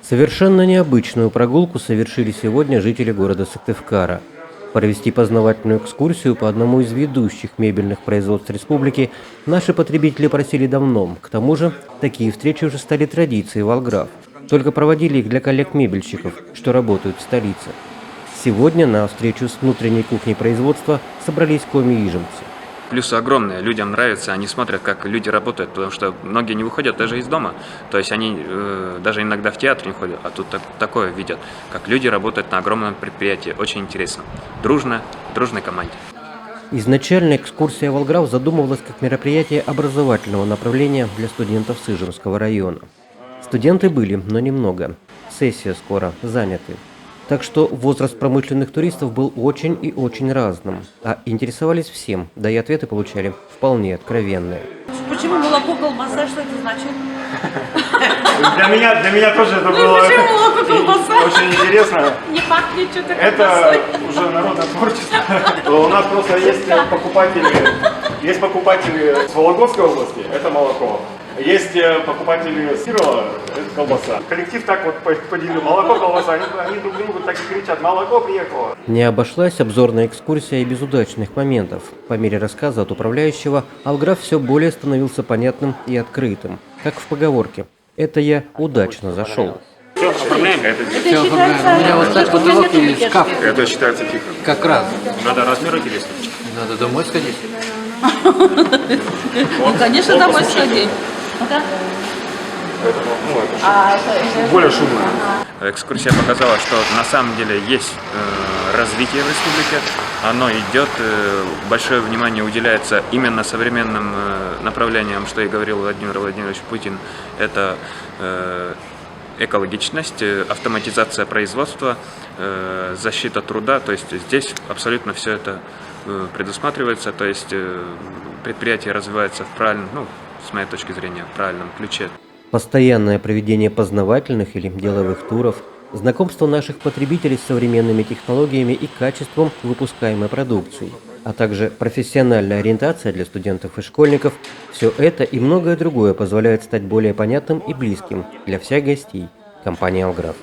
Совершенно необычную прогулку совершили сегодня жители города Сыктывкара. Провести познавательную экскурсию по одному из ведущих мебельных производств республики наши потребители просили давно. К тому же, такие встречи уже стали традицией Волграв. Только проводили их для коллег-мебельщиков, что работают в столице. Сегодня на встречу с внутренней кухней производства собрались коми-ижемцы. Плюсы огромные, людям нравится, они смотрят, как люди работают, потому что многие не выходят даже из дома, то есть они даже иногда в театр не ходят, а тут такое видят, как люди работают на огромном предприятии, очень интересно, дружной команде. Изначально экскурсия Волграв задумывалась как мероприятие образовательного направления для студентов Сыжемского района. Студенты были, но немного, сессия скоро, заняты. Так что возраст промышленных туристов был очень и очень разным, а интересовались всем, да и ответы получали вполне откровенные. Почему молоко, колбаса, что это значит? Для меня тоже это было очень интересно. Не пахнет что-то Это уже народное творчество. У нас просто есть покупатели с Вологодской области, это молоко. Есть покупатели с Кирова, это колбаса. Коллектив так вот поделил, молоко, колбаса, они друг другу так и кричат, молоко приехало. Не обошлась обзорная экскурсия и без удачных моментов. По мере рассказа от управляющего, Волграв все более становился понятным и открытым. Как в поговорке «это я удачно зашел». Все, оформляем? Все оформляем. У меня вот так потолок и шкаф. Это считается тихо. Как раз. Надо размеры тебе. Надо домой сходить. Ну, конечно, домой сходить. Более шумно. Экскурсия показала, что на самом деле есть развитие в республике, оно идет, большое внимание уделяется именно современным направлениям, что и говорил Владимир Владимирович Путин, это экологичность, автоматизация производства, защита труда, то есть здесь абсолютно все это предусматривается, то есть предприятие развивается в правильном, с моей точки зрения, в правильном ключе. Постоянное проведение познавательных или деловых туров, знакомство наших потребителей с современными технологиями и качеством выпускаемой продукции, а также профессиональная ориентация для студентов и школьников – все это и многое другое позволяет стать более понятным и близким для всех гостей компании «Волграв».